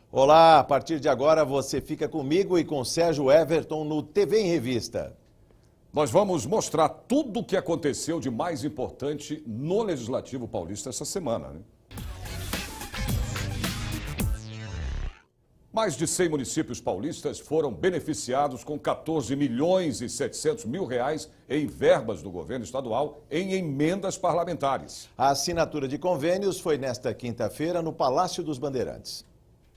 Olá, a partir de agora você fica comigo e com Sérgio Everton no TV em Revista. Nós vamos mostrar tudo o que aconteceu de mais importante no Legislativo Paulista essa semana, né? Mais de 100 municípios paulistas foram beneficiados com 14 milhões e 700 mil reais em verbas do governo estadual em emendas parlamentares. A assinatura de convênios foi nesta quinta-feira no Palácio dos Bandeirantes.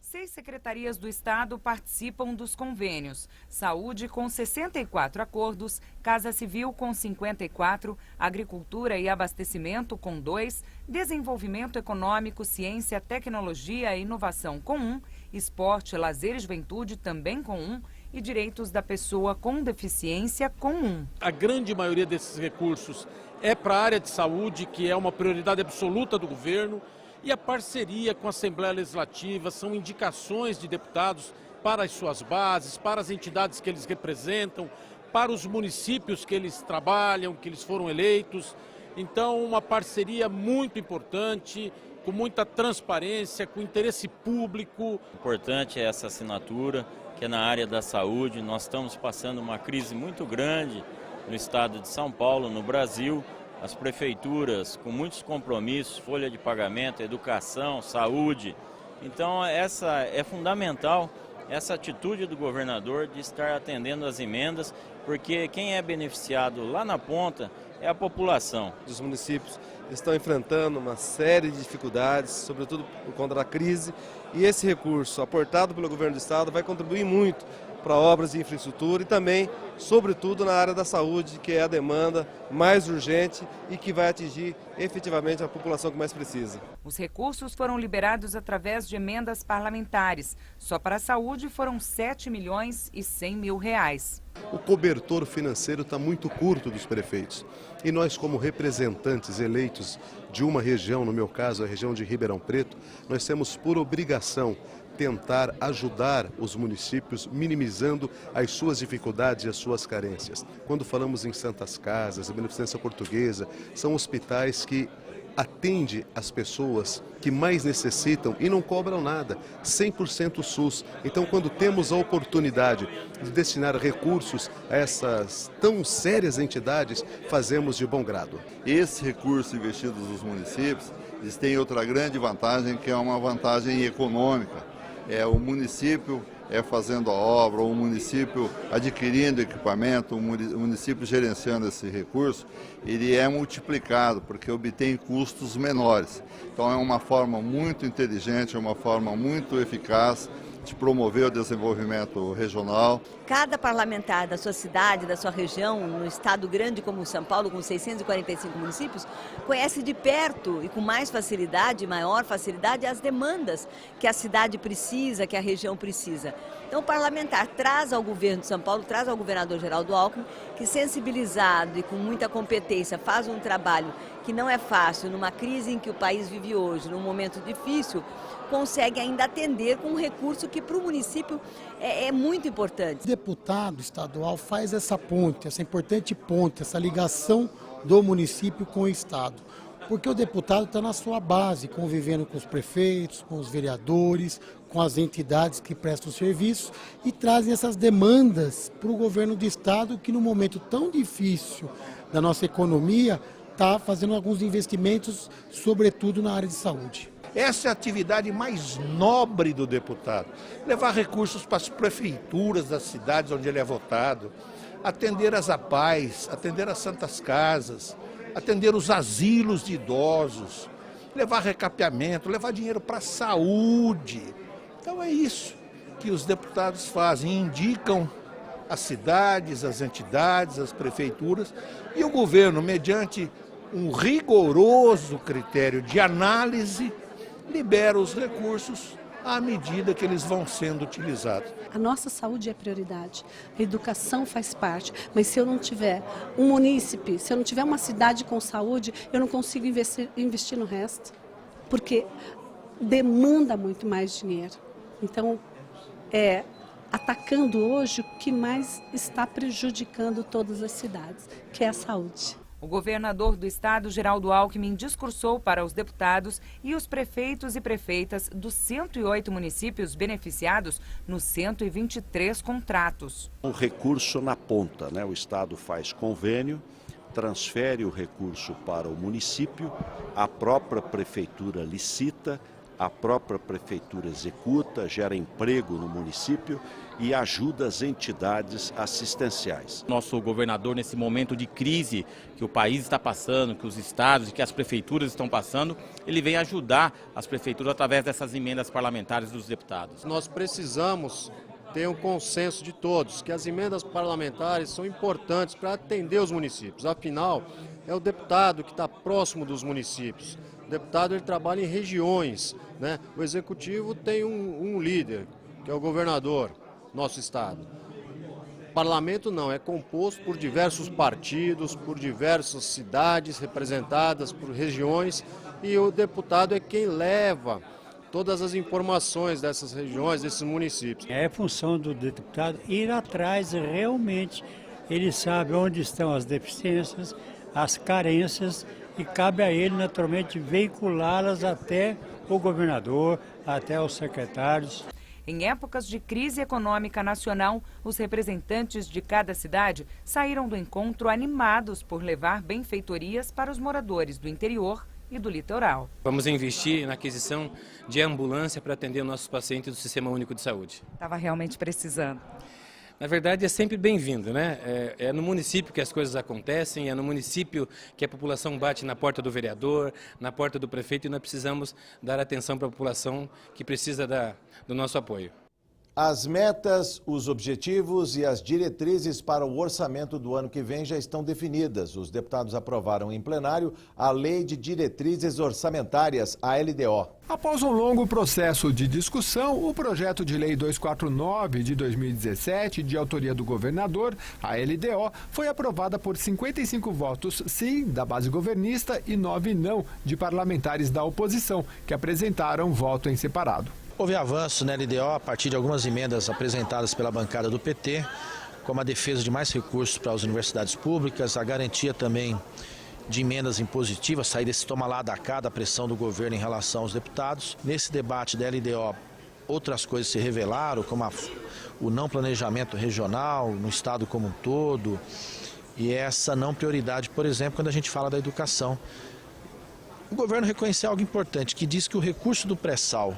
6 secretarias do Estado participam dos convênios. Saúde com 64 acordos, Casa Civil com 54, Agricultura e Abastecimento com 2, Desenvolvimento Econômico, Ciência, Tecnologia e Inovação com 1, Esporte, Lazer e Juventude também com 1 e Direitos da Pessoa com Deficiência com 1. A grande maioria desses recursos é para a área de saúde, que é uma prioridade absoluta do governo. E a parceria com a Assembleia Legislativa são indicações de deputados para as suas bases, para as entidades que eles representam, para os municípios que eles trabalham, que eles foram eleitos. Então, uma parceria muito importante, com muita transparência, com interesse público. Importante é essa assinatura, que é na área da saúde. Nós estamos passando uma crise muito grande no estado de São Paulo, no Brasil. As prefeituras com muitos compromissos, folha de pagamento, educação, saúde. Então essa é fundamental, essa atitude do governador de estar atendendo as emendas, porque quem é beneficiado lá na ponta é a população. Os municípios estão enfrentando uma série de dificuldades, sobretudo por conta da crise, e esse recurso aportado pelo governo do estado vai contribuir muito para obras de infraestrutura e também, sobretudo, na área da saúde, que é a demanda mais urgente e que vai atingir efetivamente a população que mais precisa. Os recursos foram liberados através de emendas parlamentares. Só para a saúde foram 7 milhões e 100 mil reais. O cobertor financeiro está muito curto dos prefeitos. E nós, como representantes eleitos de uma região, no meu caso a região de Ribeirão Preto, nós temos por obrigação tentar ajudar os municípios minimizando as suas dificuldades e as suas carências. Quando falamos em Santas Casas, a Beneficência Portuguesa, são hospitais que atendem as pessoas que mais necessitam e não cobram nada, 100% SUS. Então, quando temos a oportunidade de destinar recursos a essas tão sérias entidades, fazemos de bom grado. Esse recurso investido nos municípios, eles têm outra grande vantagem, que é uma vantagem econômica. O município fazendo a obra, o município adquirindo equipamento, o município gerenciando esse recurso, ele é multiplicado, porque obtém custos menores. Então é uma forma muito inteligente, é uma forma muito eficaz de promover o desenvolvimento regional. Cada parlamentar da sua cidade, da sua região, no estado grande como São Paulo, com 645 municípios, conhece de perto e com mais facilidade, maior facilidade, as demandas que a cidade precisa, que a região precisa. Então o parlamentar traz ao governo de São Paulo, traz ao governador Geraldo Alckmin, que sensibilizado e com muita competência faz um trabalho que não é fácil, numa crise em que o país vive hoje, num momento difícil, consegue ainda atender com um recurso que para o município é muito importante. O deputado estadual faz essa ponte, essa importante ponte, essa ligação do município com o estado. Porque o deputado está na sua base, convivendo com os prefeitos, com os vereadores, com as entidades que prestam serviço e trazem essas demandas para o governo do estado, que num momento tão difícil da nossa economia, está fazendo alguns investimentos, sobretudo na área de saúde. Essa é a atividade mais nobre do deputado, levar recursos para as prefeituras das cidades onde ele é votado, atender as APAES, atender as Santas Casas, atender os asilos de idosos, levar recapeamento, levar dinheiro para a saúde. Então é isso que os deputados fazem, indicam as cidades, as entidades, as prefeituras e o governo, mediante um rigoroso critério de análise, libera os recursos à medida que eles vão sendo utilizados. A nossa saúde é prioridade, a educação faz parte, mas se eu não tiver um munícipe, se eu não tiver uma cidade com saúde, eu não consigo investir no resto, porque demanda muito mais dinheiro. Então, atacando hoje o que mais está prejudicando todas as cidades, que é a saúde. O governador do estado, Geraldo Alckmin, discursou para os deputados e os prefeitos e prefeitas dos 108 municípios beneficiados nos 123 contratos. O recurso na ponta, né? O estado faz convênio, transfere o recurso para o município, a própria prefeitura licita, a própria prefeitura executa, gera emprego no município e ajuda as entidades assistenciais. Nosso governador, nesse momento de crise que o país está passando, que os estados e que as prefeituras estão passando, ele vem ajudar as prefeituras através dessas emendas parlamentares dos deputados. Nós precisamos ter um consenso de todos, que as emendas parlamentares são importantes para atender os municípios. Afinal, é o deputado que está próximo dos municípios. O deputado ele trabalha em regiões, né? O executivo tem um líder, que é o governador, nosso estado. O parlamento não, é composto por diversos partidos, por diversas cidades representadas, por regiões, e o deputado é quem leva todas as informações dessas regiões, desses municípios. É função do deputado ir atrás realmente, ele sabe onde estão as deficiências, as carências, e cabe a ele naturalmente veiculá-las até o governador, até os secretários. Em épocas de crise econômica nacional, os representantes de cada cidade saíram do encontro animados por levar benfeitorias para os moradores do interior e do litoral. Vamos investir na aquisição de ambulância para atender nossos pacientes do Sistema Único de Saúde. Estava realmente precisando. Na verdade, é sempre bem-vindo, né? É no município que as coisas acontecem, é no município que a população bate na porta do vereador, na porta do prefeito, e nós precisamos dar atenção para a população que precisa do nosso apoio. As metas, os objetivos e as diretrizes para o orçamento do ano que vem já estão definidas. Os deputados aprovaram em plenário a Lei de Diretrizes Orçamentárias, a LDO. Após um longo processo de discussão, o projeto de lei 249 de 2017, de autoria do governador, a LDO, foi aprovada por 55 votos sim da base governista e 9 não de parlamentares da oposição, que apresentaram voto em separado. Houve avanço na LDO a partir de algumas emendas apresentadas pela bancada do PT, como a defesa de mais recursos para as universidades públicas, a garantia também de emendas impositivas, sair desse toma lá da cá da pressão do governo em relação aos deputados. Nesse debate da LDO, outras coisas se revelaram, como o não planejamento regional no estado como um todo, e essa não prioridade, por exemplo, quando a gente fala da educação. O governo reconheceu algo importante, que diz que o recurso do pré-sal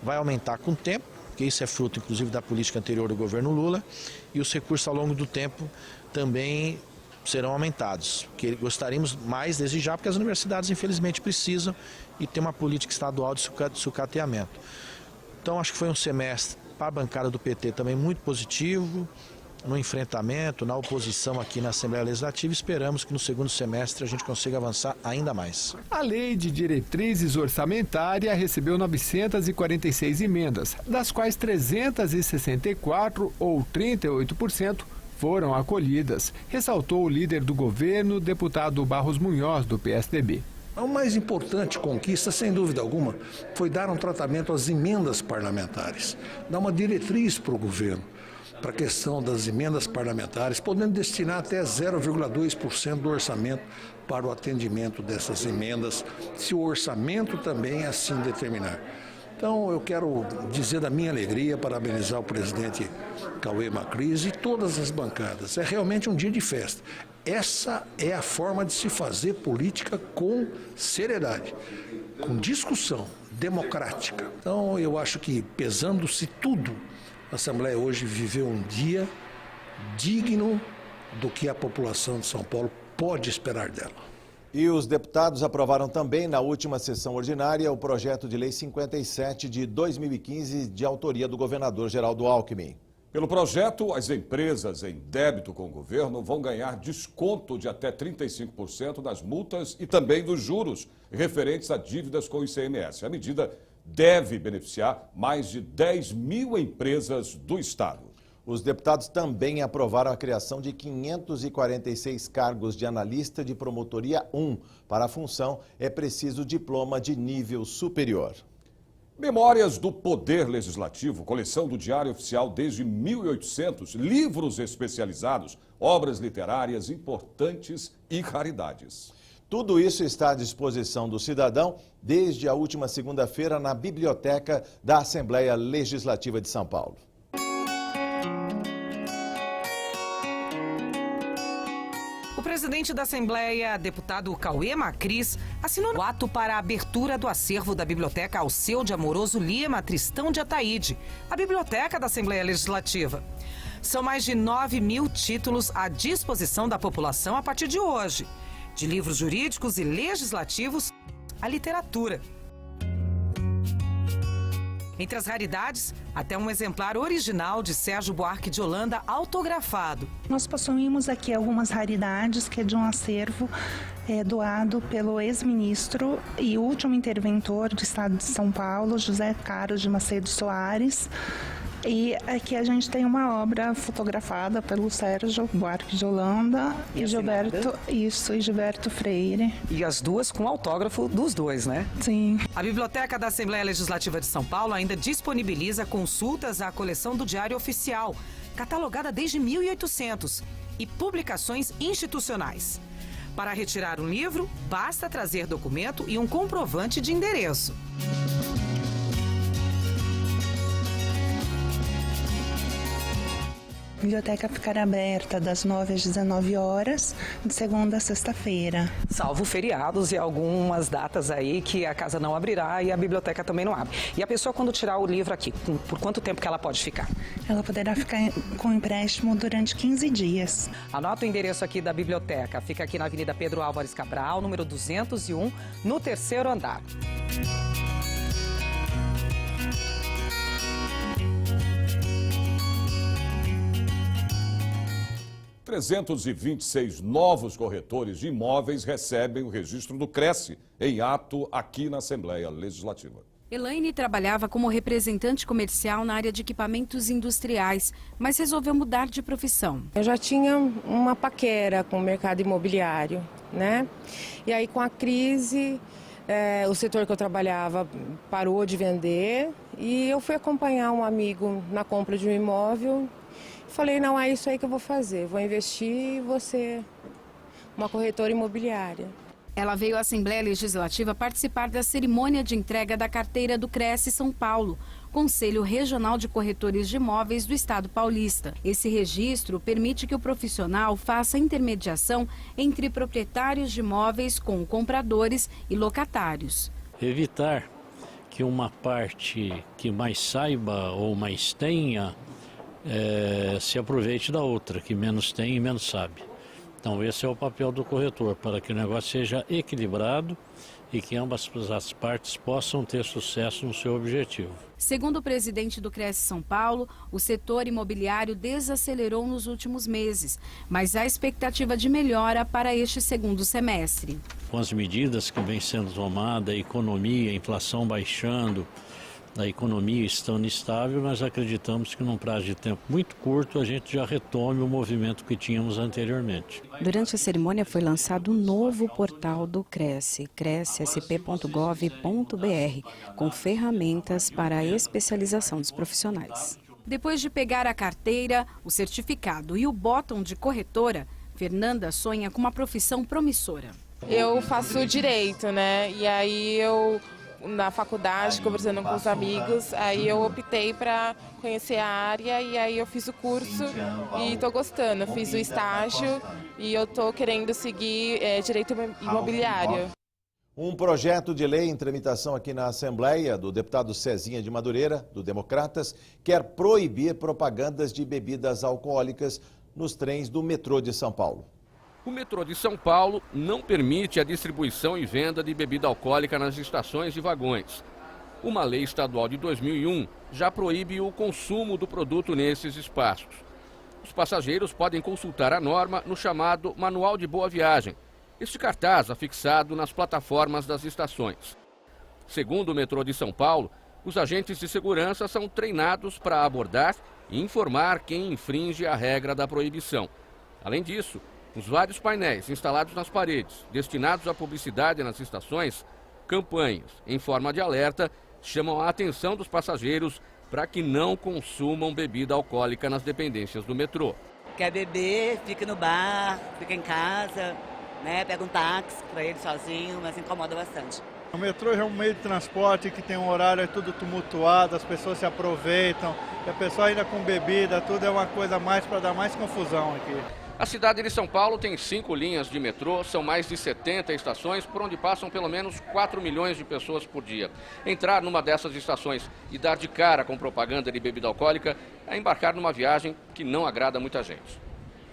vai aumentar com o tempo, porque isso é fruto inclusive da política anterior do governo Lula, e os recursos ao longo do tempo também serão aumentados, que gostaríamos mais desde já, porque as universidades infelizmente precisam e tem uma política estadual de sucateamento. Então acho que foi um semestre para a bancada do PT também muito positivo, no enfrentamento, na oposição aqui na Assembleia Legislativa. Esperamos que no segundo semestre a gente consiga avançar ainda mais. A Lei de Diretrizes Orçamentárias recebeu 946 emendas, das quais 364, ou 38%, foram acolhidas, ressaltou o líder do governo, deputado Barros Munhoz, do PSDB. A mais importante conquista, sem dúvida alguma, foi dar um tratamento às emendas parlamentares, dar uma diretriz para o governo, para a questão das emendas parlamentares, podendo destinar até 0,2% do orçamento para o atendimento dessas emendas, se o orçamento também assim determinar. Então, eu quero dizer da minha alegria, parabenizar o presidente Cauê Macris e todas as bancadas. É realmente um dia de festa. Essa é a forma de se fazer política com seriedade, com discussão democrática. Então, eu acho que, pesando-se tudo, a Assembleia hoje viveu um dia digno do que a população de São Paulo pode esperar dela. E os deputados aprovaram também na última sessão ordinária o projeto de lei 57 de 2015, de autoria do governador Geraldo Alckmin. Pelo projeto, as empresas em débito com o governo vão ganhar desconto de até 35% das multas e também dos juros referentes a dívidas com o ICMS. A medida deve beneficiar mais de 10 mil empresas do estado. Os deputados também aprovaram a criação de 546 cargos de analista de promotoria 1. Para a função, é preciso diploma de nível superior. Memórias do Poder Legislativo, coleção do Diário Oficial desde 1800, livros especializados, obras literárias importantes e raridades. Tudo isso está à disposição do cidadão desde a última segunda-feira na Biblioteca da Assembleia Legislativa de São Paulo. O presidente da Assembleia, deputado Cauê Macris, assinou o ato para a abertura do acervo da Biblioteca Alceu de Amoroso Lima Tristão de Ataíde, a Biblioteca da Assembleia Legislativa. São mais de 9.000 títulos à disposição da população a partir de hoje, de livros jurídicos e legislativos à literatura. Entre as raridades, até um exemplar original de Sérgio Buarque de Holanda autografado. Nós possuímos aqui algumas raridades que é de um acervo doado pelo ex-ministro e último interventor do Estado de São Paulo, José Carlos de Macedo Soares. E aqui a gente tem uma obra fotografada pelo Sérgio Buarque de Holanda e Gilberto Freire. E as duas com autógrafo dos dois, né? Sim. A Biblioteca da Assembleia Legislativa de São Paulo ainda disponibiliza consultas à coleção do Diário Oficial, catalogada desde 1800, e publicações institucionais. Para retirar um livro, basta trazer documento e um comprovante de endereço. A biblioteca ficará aberta das 9 às 19 horas, de segunda a sexta-feira. Salvo feriados e algumas datas aí que a casa não abrirá e a biblioteca também não abre. E a pessoa, quando tirar o livro aqui, por quanto tempo que ela pode ficar? Ela poderá ficar com empréstimo durante 15 dias. Anota o endereço aqui da biblioteca. Fica aqui na Avenida Pedro Álvares Cabral, número 201, no 3º andar. R$ 326 novos corretores de imóveis recebem o registro do Cresce em ato aqui na Assembleia Legislativa. Elaine trabalhava como representante comercial na área de equipamentos industriais, mas resolveu mudar de profissão. Eu já tinha uma paquera com o mercado imobiliário, né? E aí com a crise, o setor que eu trabalhava parou de vender e eu fui acompanhar um amigo na compra de um imóvel. Falei, não, é isso aí que eu vou fazer, vou investir e vou ser uma corretora imobiliária. Ela veio à Assembleia Legislativa participar da cerimônia de entrega da carteira do Cresce São Paulo, Conselho Regional de Corretores de Imóveis do Estado Paulista. Esse registro permite que o profissional faça intermediação entre proprietários de imóveis com compradores e locatários. Evitar que uma parte que mais saiba ou mais tenha se aproveite da outra, que menos tem e menos sabe. Então esse é o papel do corretor, para que o negócio seja equilibrado e que ambas as partes possam ter sucesso no seu objetivo. Segundo o presidente do Cresce São Paulo, o setor imobiliário desacelerou nos últimos meses, mas há expectativa de melhora para este segundo semestre. Com as medidas que vêm sendo tomadas, a economia, a inflação baixando, a economia estando estável, nós acreditamos que num prazo de tempo muito curto a gente já retome o movimento que tínhamos anteriormente. Durante a cerimônia foi lançado um novo portal do Cresce, crescsp.gov.br, com ferramentas para a especialização dos profissionais. Depois de pegar a carteira, o certificado e o botão de corretora, Fernanda sonha com uma profissão promissora. Eu faço direito, né? E aí na faculdade, conversando com os amigos, aí eu optei para conhecer a área e aí eu fiz o curso e estou gostando. Eu fiz o estágio e eu estou querendo seguir direito imobiliário. Um projeto de lei em tramitação aqui na Assembleia, do deputado Cezinha de Madureira, do Democratas, quer proibir propagandas de bebidas alcoólicas nos trens do metrô de São Paulo. O metrô de São Paulo não permite a distribuição e venda de bebida alcoólica nas estações e vagões. Uma lei estadual de 2001 já proíbe o consumo do produto nesses espaços. Os passageiros podem consultar a norma no chamado Manual de Boa Viagem, este cartaz afixado nas plataformas das estações. Segundo o metrô de São Paulo, os agentes de segurança são treinados para abordar e informar quem infringe a regra da proibição. Além disso, os vários painéis instalados nas paredes, destinados à publicidade nas estações, campanhas em forma de alerta, chamam a atenção dos passageiros para que não consumam bebida alcoólica nas dependências do metrô. Quer beber, fica no bar, fica em casa, né? Pega um táxi para ele sozinho, mas incomoda bastante. O metrô é um meio de transporte que tem um horário tudo tumultuado, as pessoas se aproveitam, e a pessoa ainda com bebida, tudo é uma coisa a mais para dar mais confusão aqui. A cidade de São Paulo tem 5 linhas de metrô, são mais de 70 estações, por onde passam pelo menos 4 milhões de pessoas por dia. Entrar numa dessas estações e dar de cara com propaganda de bebida alcoólica é embarcar numa viagem que não agrada muita gente.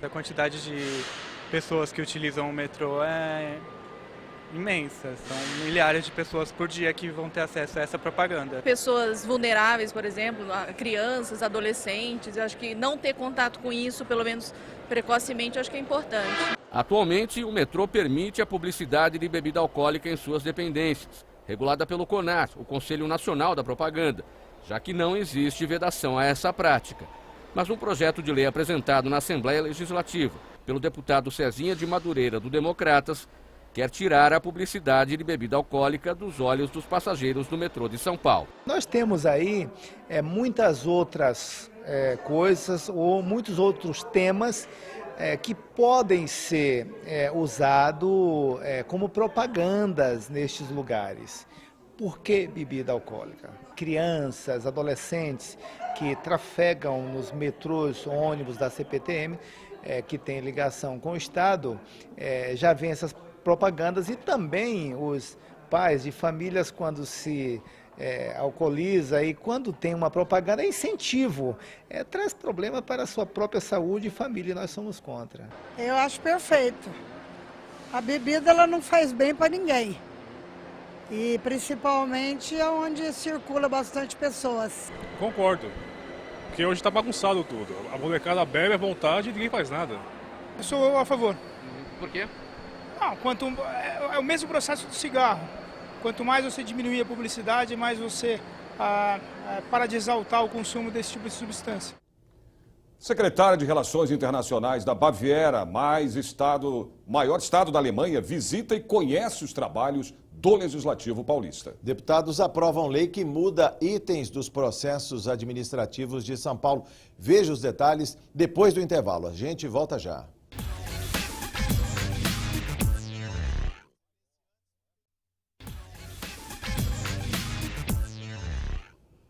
A quantidade de pessoas que utilizam o metrô é imensa. São milhares de pessoas por dia que vão ter acesso a essa propaganda. Pessoas vulneráveis, por exemplo, crianças, adolescentes, eu acho que não ter contato com isso, pelo menos precocemente, eu acho que é importante. Atualmente, o metrô permite a publicidade de bebida alcoólica em suas dependências, regulada pelo CONAR, o Conselho Nacional da Propaganda, já que não existe vedação a essa prática. Mas um projeto de lei apresentado na Assembleia Legislativa pelo deputado Cezinha de Madureira, do Democratas, quer tirar a publicidade de bebida alcoólica dos olhos dos passageiros do metrô de São Paulo. Nós temos aí muitas outras coisas ou muitos outros temas que podem ser usados como propagandas nestes lugares. Por que bebida alcoólica? Crianças, adolescentes que trafegam nos metrôs, ônibus da CPTM, que tem ligação com o Estado, já vêem essas propagandas, e também os pais de famílias, quando se alcooliza e quando tem uma propaganda, é incentivo, traz problema para a sua própria saúde e família, e nós somos contra. Eu acho perfeito. A bebida ela não faz bem para ninguém, e principalmente onde circula bastante pessoas. Concordo, porque hoje está bagunçado tudo, a molecada bebe à vontade e ninguém faz nada. Eu sou a favor. Por quê? É o mesmo processo do cigarro. Quanto mais você diminuir a publicidade, mais você para de exaltar o consumo desse tipo de substância. Secretária de Relações Internacionais da Baviera, maior estado da Alemanha, visita e conhece os trabalhos do Legislativo Paulista. Deputados aprovam lei que muda itens dos processos administrativos de São Paulo. Veja os detalhes depois do intervalo. A gente volta já.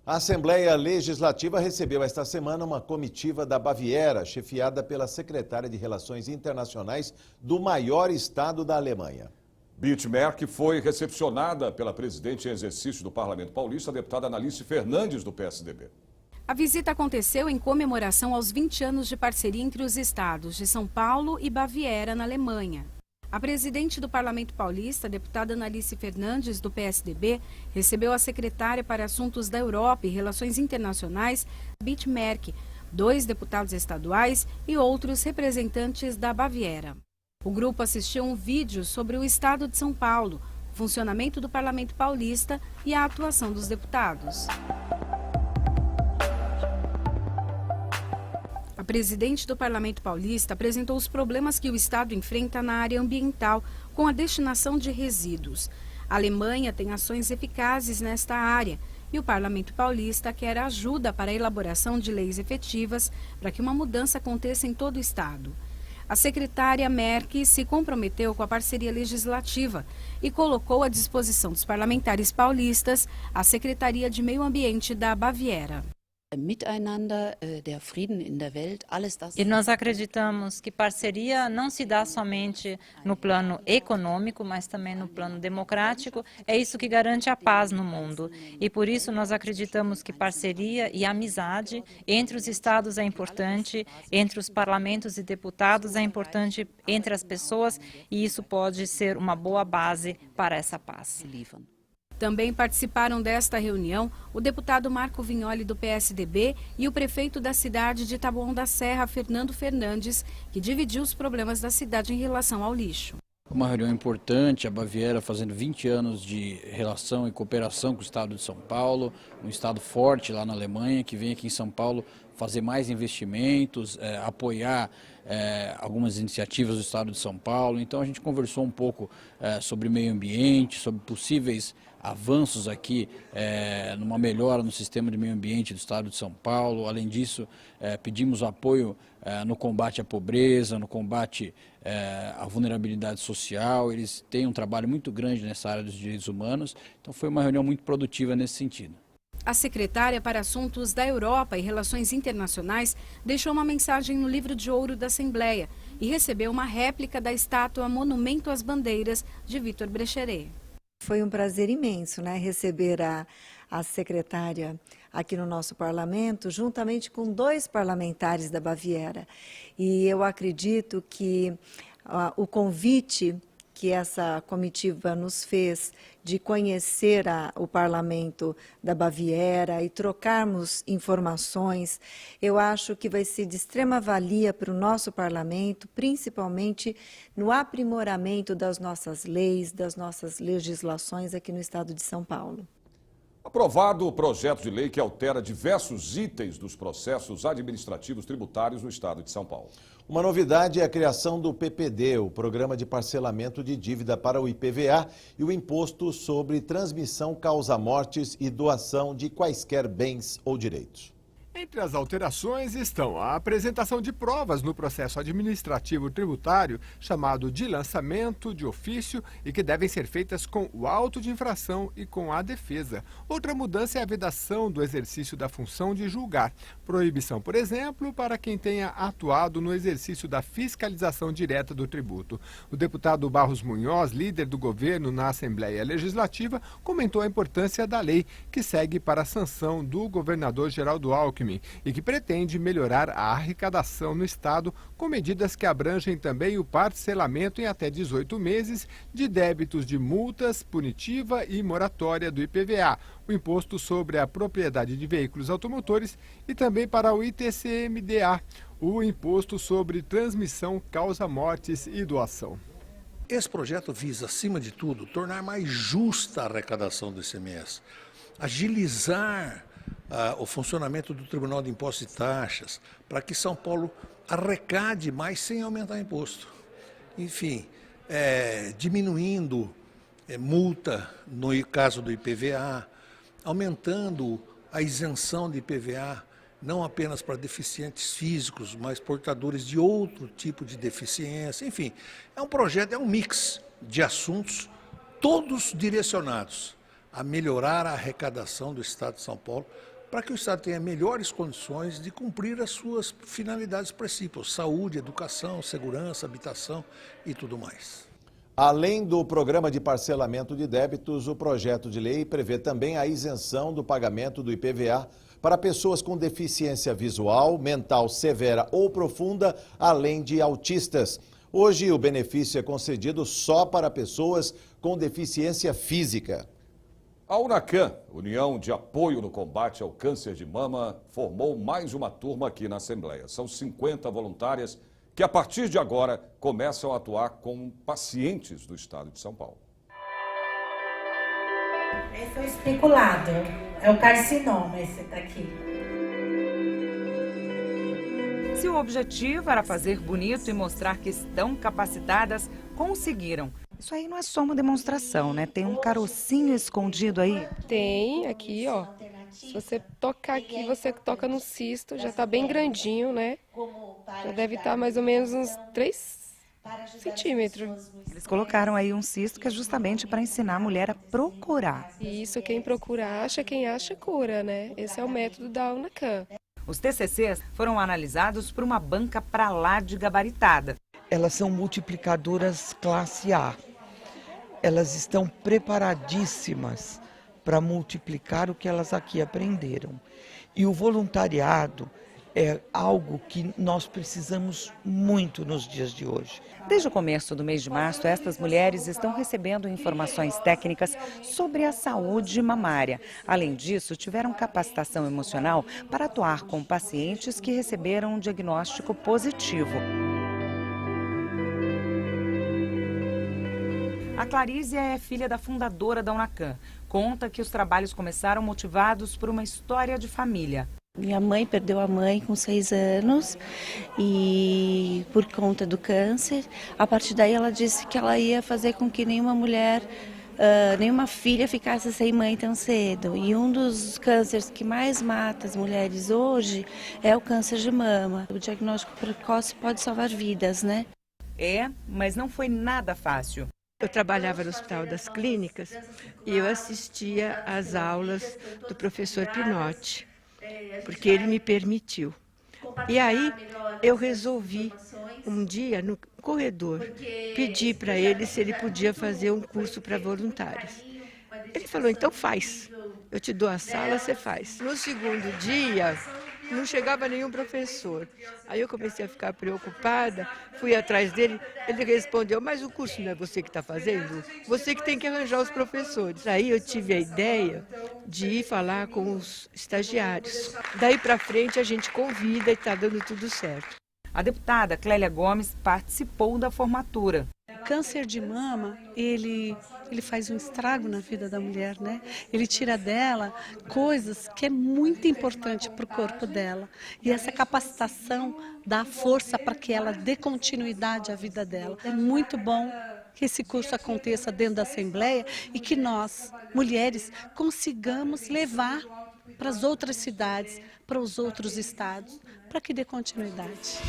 A Assembleia Legislativa recebeu esta semana uma comitiva da Baviera, chefiada pela secretária de Relações Internacionais do maior estado da Alemanha. Bitmerk foi recepcionada pela presidente em exercício do Parlamento Paulista, a deputada Analice Fernandes, do PSDB. A visita aconteceu em comemoração aos 20 anos de parceria entre os estados de São Paulo e Baviera, na Alemanha. A presidente do Parlamento Paulista, a deputada Analice Fernandes, do PSDB, recebeu a secretária para Assuntos da Europa e Relações Internacionais, Bitmerk, 2 deputados estaduais e outros representantes da Baviera. O grupo assistiu um vídeo sobre o estado de São Paulo, o funcionamento do Parlamento Paulista e a atuação dos deputados. A presidente do Parlamento Paulista apresentou os problemas que o Estado enfrenta na área ambiental com a destinação de resíduos. A Alemanha tem ações eficazes nesta área e o Parlamento Paulista quer ajuda para a elaboração de leis efetivas para que uma mudança aconteça em todo o Estado. A secretária Merck se comprometeu com a parceria legislativa e colocou à disposição dos parlamentares paulistas a Secretaria de Meio Ambiente da Baviera. E nós acreditamos que parceria não se dá somente no plano econômico, mas também no plano democrático. É isso que garante a paz no mundo. E por isso nós acreditamos que parceria e amizade entre os estados é importante, entre os parlamentos e deputados é importante, entre as pessoas, e isso pode ser uma boa base para essa paz. Também participaram desta reunião o deputado Marco Vignoli, do PSDB, e o prefeito da cidade de Taboão da Serra, Fernando Fernandes, que dividiu os problemas da cidade em relação ao lixo. Uma reunião importante, a Baviera fazendo 20 anos de relação e cooperação com o estado de São Paulo, um estado forte lá na Alemanha, que vem aqui em São Paulo fazer mais investimentos, apoiar algumas iniciativas do Estado de São Paulo. Então a gente conversou um pouco sobre meio ambiente, sobre possíveis avanços aqui numa melhora no sistema de meio ambiente do Estado de São Paulo. Além disso, pedimos apoio no combate à pobreza, no combate à vulnerabilidade social. Eles têm um trabalho muito grande nessa área dos direitos humanos, então foi uma reunião muito produtiva nesse sentido. A secretária para Assuntos da Europa e Relações Internacionais deixou uma mensagem no livro de ouro da Assembleia e recebeu uma réplica da estátua Monumento às Bandeiras de Victor Brecheret. Foi um prazer imenso, né, receber a secretária aqui no nosso parlamento, juntamente com 2 parlamentares da Baviera. E eu acredito que o convite que essa comitiva nos fez de conhecer o parlamento da Baviera e trocarmos informações, eu acho que vai ser de extrema valia para o nosso parlamento, principalmente no aprimoramento das nossas leis, das nossas legislações aqui no estado de São Paulo. Aprovado o projeto de lei que altera diversos itens dos processos administrativos tributários no estado de São Paulo. Uma novidade é a criação do PPD, o Programa de Parcelamento de Dívida para o IPVA, e o Imposto sobre Transmissão Causa-Mortes e Doação de Quaisquer Bens ou Direitos. Entre as alterações estão a apresentação de provas no processo administrativo tributário, chamado de lançamento de ofício, e que devem ser feitas com o auto de infração e com a defesa. Outra mudança é a vedação do exercício da função de julgar. Proibição, por exemplo, para quem tenha atuado no exercício da fiscalização direta do tributo. O deputado Barros Munhoz, líder do governo na Assembleia Legislativa, comentou a importância da lei, que segue para a sanção do governador Geraldo Alckmin e que pretende melhorar a arrecadação no estado com medidas que abrangem também o parcelamento em até 18 meses de débitos de multas, punitiva e moratória do IPVA, o Imposto sobre a Propriedade de Veículos Automotores, e também para o ITCMDA, o Imposto sobre Transmissão, Causa-Mortes e Doação. Esse projeto visa, acima de tudo, tornar mais justa a arrecadação do ICMS, agilizar o funcionamento do Tribunal de Impostos e Taxas, para que São Paulo arrecade mais sem aumentar imposto. Enfim, diminuindo multa no caso do IPVA, aumentando a isenção de IPVA, não apenas para deficientes físicos, mas portadores de outro tipo de deficiência. Enfim, é um projeto, é um mix de assuntos, todos direcionados a melhorar a arrecadação do Estado de São Paulo, para que o Estado tenha melhores condições de cumprir as suas finalidades principais: saúde, educação, segurança, habitação e tudo mais. Além do programa de parcelamento de débitos, o projeto de lei prevê também a isenção do pagamento do IPVA para pessoas com deficiência visual, mental severa ou profunda, além de autistas. Hoje, o benefício é concedido só para pessoas com deficiência física. A UNACAM, União de Apoio no Combate ao Câncer de Mama, formou mais uma turma aqui na Assembleia. São 50 voluntárias que, a partir de agora, começam a atuar com pacientes do estado de São Paulo. Esse é o especulado, é o carcinoma, esse daqui. Se o objetivo era fazer bonito e mostrar que estão capacitadas, conseguiram. Isso aí não é só uma demonstração, né? Tem um carocinho escondido aí. Tem, aqui, ó. Se você tocar aqui, você toca no cisto, já tá bem grandinho, né? Já deve estar mais ou menos uns 3 centímetros. Eles colocaram aí um cisto que é justamente para ensinar a mulher a procurar. Isso, quem procura acha, quem acha cura, né? Esse é o método da UNACAM. Os TCCs foram analisados por uma banca pra lá de gabaritada. Elas são multiplicadoras classe A. Elas estão preparadíssimas para multiplicar o que elas aqui aprenderam. E o voluntariado é algo que nós precisamos muito nos dias de hoje. Desde o começo do mês de março, estas mulheres estão recebendo informações técnicas sobre a saúde mamária. Além disso, tiveram capacitação emocional para atuar com pacientes que receberam um diagnóstico positivo. A Clarísia é filha da fundadora da UNACAM. Conta que os trabalhos começaram motivados por uma história de família. Minha mãe perdeu a mãe com 6 anos e por conta do câncer. A partir daí ela disse que ela ia fazer com que nenhuma mulher, nenhuma filha ficasse sem mãe tão cedo. E um dos cânceres que mais mata as mulheres hoje é o câncer de mama. O diagnóstico precoce pode salvar vidas, né? Mas não foi nada fácil. Eu trabalhava no Hospital das Clínicas e eu assistia às aulas do professor Pinotti, porque ele me permitiu. E aí eu resolvi, um dia no corredor, pedir para ele se ele podia fazer um curso para voluntários. Ele falou, então faz, eu te dou a sala, você faz. No segundo dia, não chegava nenhum professor. Aí eu comecei a ficar preocupada, fui atrás dele, ele respondeu, mas o curso não é você que está fazendo? Você que tem que arranjar os professores. Aí eu tive a ideia de ir falar com os estagiários. Daí para frente a gente convida e está dando tudo certo. A deputada Clélia Gomes participou da formatura. O câncer de mama, ele faz um estrago na vida da mulher, né? Ele tira dela coisas que é muito importante para o corpo dela. E essa capacitação dá força para que ela dê continuidade à vida dela. É muito bom que esse curso aconteça dentro da Assembleia e que nós, mulheres, consigamos levar para as outras cidades, para os outros estados, para que dê continuidade.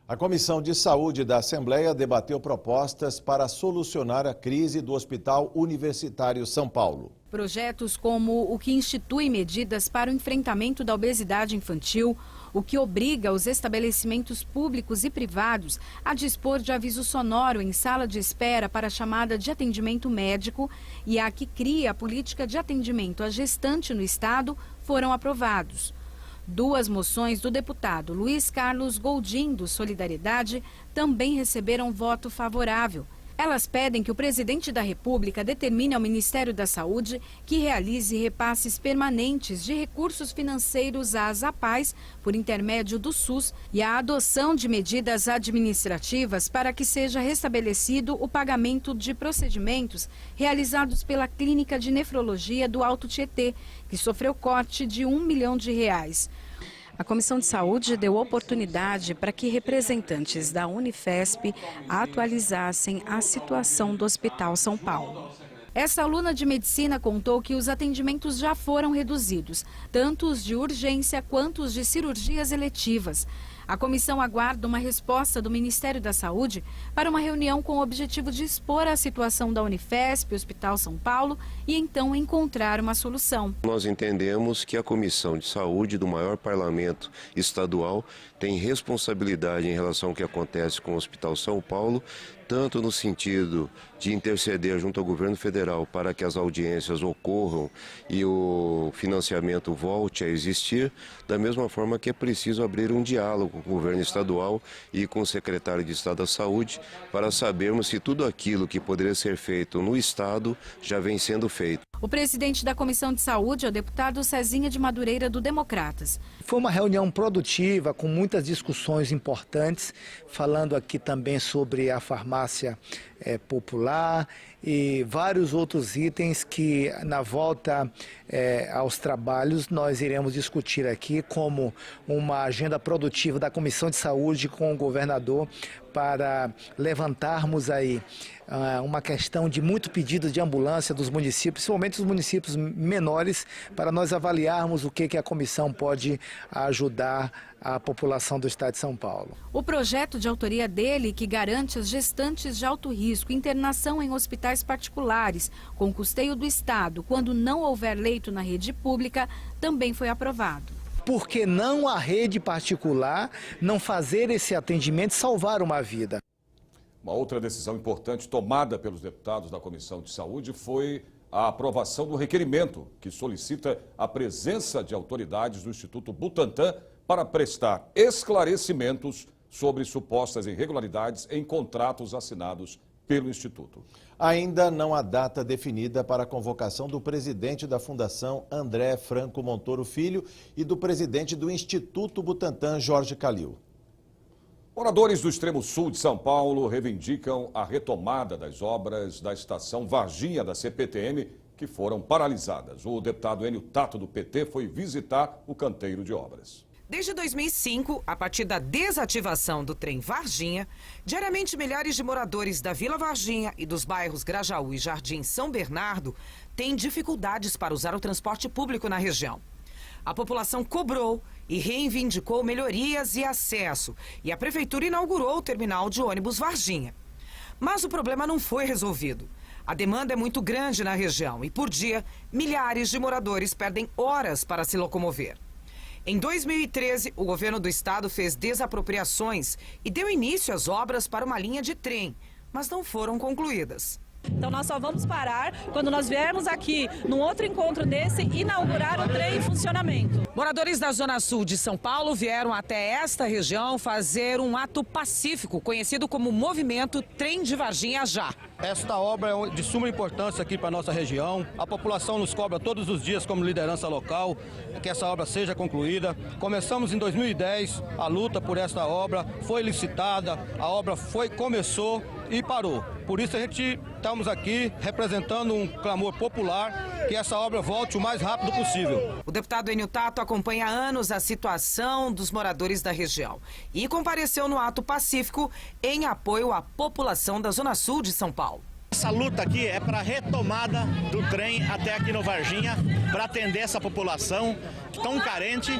A Comissão de Saúde da Assembleia debateu propostas para solucionar a crise do Hospital Universitário São Paulo. Projetos como o que institui medidas para o enfrentamento da obesidade infantil, o que obriga os estabelecimentos públicos e privados a dispor de aviso sonoro em sala de espera para a chamada de atendimento médico e a que cria a política de atendimento à gestante no Estado foram aprovados. 2 moções do deputado Luiz Carlos Goldin, do Solidariedade, também receberam voto favorável. Elas pedem que o presidente da República determine ao Ministério da Saúde que realize repasses permanentes de recursos financeiros às APAES por intermédio do SUS e a adoção de medidas administrativas para que seja restabelecido o pagamento de procedimentos realizados pela Clínica de Nefrologia do Alto Tietê, que sofreu corte de R$1 milhão. A Comissão de Saúde deu oportunidade para que representantes da Unifesp atualizassem a situação do Hospital São Paulo. Essa aluna de medicina contou que os atendimentos já foram reduzidos, tanto os de urgência quanto os de cirurgias eletivas. A comissão aguarda uma resposta do Ministério da Saúde para uma reunião com o objetivo de expor a situação da Unifesp, Hospital São Paulo, e então encontrar uma solução. Nós entendemos que a Comissão de Saúde do maior parlamento estadual tem responsabilidade em relação ao que acontece com o Hospital São Paulo, tanto no sentido de interceder junto ao governo federal para que as audiências ocorram e o financiamento volte a existir, da mesma forma que é preciso abrir um diálogo com o governo estadual e com o secretário de Estado da Saúde para sabermos se tudo aquilo que poderia ser feito no Estado já vem sendo feito. O presidente da Comissão de Saúde é o deputado Cezinha de Madureira, do Democratas. Foi uma reunião produtiva, com muitas discussões importantes, falando aqui também sobre a farmácia popular e vários outros itens que, na volta aos trabalhos, nós iremos discutir aqui como uma agenda produtiva da Comissão de Saúde com o governador para levantarmos aí uma questão de muito pedido de ambulância dos municípios, principalmente os municípios menores, para nós avaliarmos o que a comissão pode ajudar a população do estado de São Paulo. O projeto de autoria dele, que garante às gestantes de alto risco internação em hospitais particulares com custeio do Estado quando não houver leito na rede pública, também foi aprovado. Por que não a rede particular não fazer esse atendimento e salvar uma vida? Uma outra decisão importante tomada pelos deputados da Comissão de Saúde foi a aprovação do requerimento que solicita a presença de autoridades do Instituto Butantan para prestar esclarecimentos sobre supostas irregularidades em contratos assinados pelo Instituto. Ainda não há data definida para a convocação do presidente da Fundação, André Franco Montoro Filho, e do presidente do Instituto Butantan, Jorge Calil. Moradores do extremo sul de São Paulo reivindicam a retomada das obras da estação Varginha da CPTM, que foram paralisadas. O deputado Enio Tato, do PT, foi visitar o canteiro de obras. Desde 2005, a partir da desativação do trem Varginha, diariamente milhares de moradores da Vila Varginha e dos bairros Grajaú e Jardim São Bernardo têm dificuldades para usar o transporte público na região. A população cobrou e reivindicou melhorias e acesso, e a prefeitura inaugurou o terminal de ônibus Varginha. Mas o problema não foi resolvido. A demanda é muito grande na região e, por dia, milhares de moradores perdem horas para se locomover. Em 2013, o governo do estado fez desapropriações e deu início às obras para uma linha de trem, mas não foram concluídas. Então nós só vamos parar quando nós viermos aqui, num outro encontro desse, inaugurar o trem em funcionamento. Moradores da Zona Sul de São Paulo vieram até esta região fazer um ato pacífico, conhecido como Movimento Trem de Varginha Já. Esta obra é de suma importância aqui para a nossa região. A população nos cobra todos os dias como liderança local que essa obra seja concluída. Começamos em 2010 a luta por esta obra, foi licitada, a obra começou e parou. Por isso a gente estamos aqui representando um clamor popular que essa obra volte o mais rápido possível. O deputado Enio Tato acompanha há anos a situação dos moradores da região e compareceu no ato pacífico em apoio à população da Zona Sul de São Paulo. Essa luta aqui é para a retomada do trem até aqui no Varginha, para atender essa população tão carente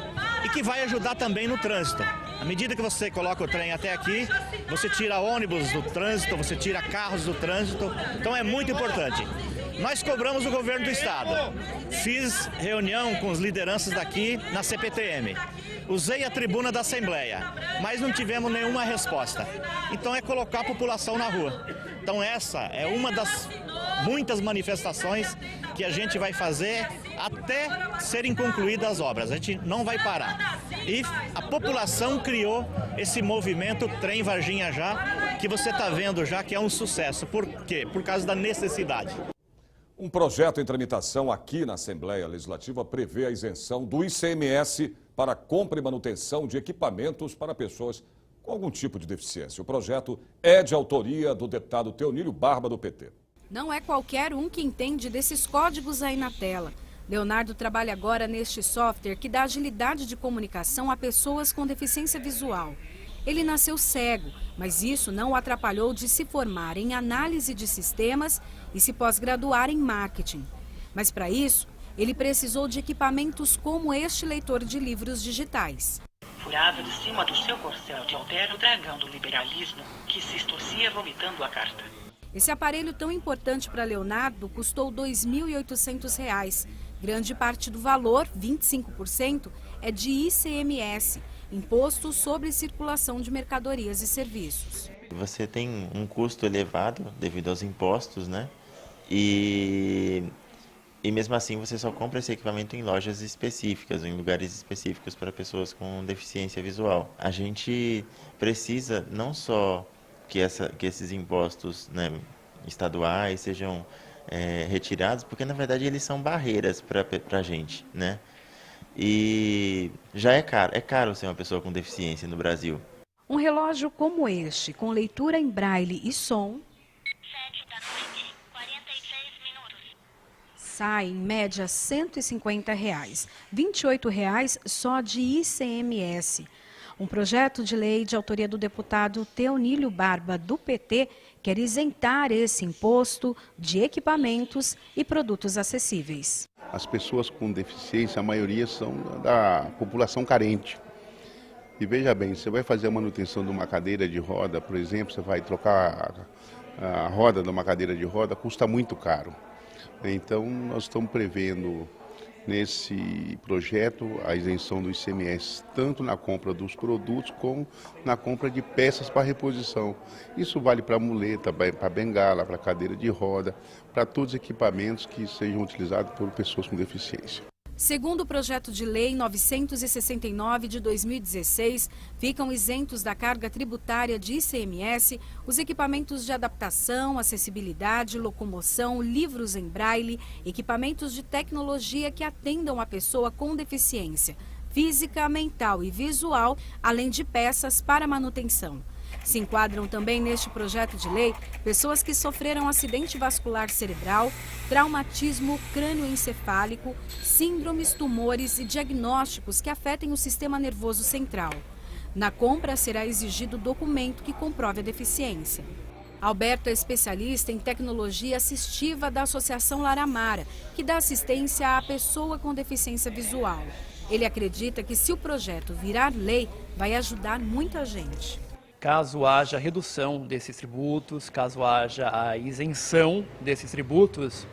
e que vai ajudar também no trânsito. À medida que você coloca o trem até aqui, você tira ônibus do trânsito, você tira carros do trânsito, então é muito importante. Nós cobramos o governo do estado. Fiz reunião com as lideranças daqui na CPTM. Usei a tribuna da Assembleia, mas não tivemos nenhuma resposta. Então é colocar a população na rua. Então essa é uma das muitas manifestações que a gente vai fazer até serem concluídas as obras. A gente não vai parar. E a população criou esse movimento Trem Varginha Já, que você está vendo já que é um sucesso. Por quê? Por causa da necessidade. Um projeto em tramitação aqui na Assembleia Legislativa prevê a isenção do ICMS para compra e manutenção de equipamentos para pessoas com algum tipo de deficiência. O projeto é de autoria do deputado Teonílio Barba, do PT. Não é qualquer um que entende desses códigos aí na tela. Leonardo trabalha agora neste software que dá agilidade de comunicação a pessoas com deficiência visual. Ele nasceu cego, mas isso não o atrapalhou de se formar em análise de sistemas e se pós-graduar em marketing. Mas para isso, ele precisou de equipamentos como este leitor de livros digitais. Furava de cima do seu corcel de altero o dragão do liberalismo que se estorcia vomitando a carta. Esse aparelho tão importante para Leonardo custou R$ 2.800. Grande parte do valor, 25%, é de ICMS, Imposto sobre Circulação de Mercadorias e Serviços. Você tem um custo elevado devido aos impostos, né? E mesmo assim você só compra esse equipamento em lojas específicas, em lugares específicos para pessoas com deficiência visual. A gente precisa não só que esses impostos, né, estaduais sejam retirados, porque na verdade eles são barreiras para a gente, né? E já é caro ser uma pessoa com deficiência no Brasil. Um relógio como este, com leitura em braille e som, 7h46. sai em média R$ 150, R$ 28 só de ICMS. Um projeto de lei de autoria do deputado Teonílio Barba, do PT, quer isentar esse imposto de equipamentos e produtos acessíveis. As pessoas com deficiência, a maioria são da população carente. E veja bem, você vai fazer a manutenção de uma cadeira de roda, por exemplo, você vai trocar a roda de uma cadeira de roda, custa muito caro. Então, nós estamos prevendo nesse projeto a isenção do ICMS, tanto na compra dos produtos como na compra de peças para reposição. Isso vale para muleta, para bengala, para cadeira de roda, para todos os equipamentos que sejam utilizados por pessoas com deficiência. Segundo o projeto de lei 969 de 2016, ficam isentos da carga tributária de ICMS os equipamentos de adaptação, acessibilidade, locomoção, livros em braille, equipamentos de tecnologia que atendam a pessoa com deficiência, física, mental e visual, além de peças para manutenção. Se enquadram também neste projeto de lei pessoas que sofreram acidente vascular cerebral, traumatismo crânioencefálico, síndromes, tumores e diagnósticos que afetem o sistema nervoso central. Na compra será exigido documento que comprove a deficiência. Alberto é especialista em tecnologia assistiva da Associação Laramara, que dá assistência à pessoa com deficiência visual. Ele acredita que se o projeto virar lei, vai ajudar muita gente. Caso haja redução desses tributos, caso haja a isenção desses tributos,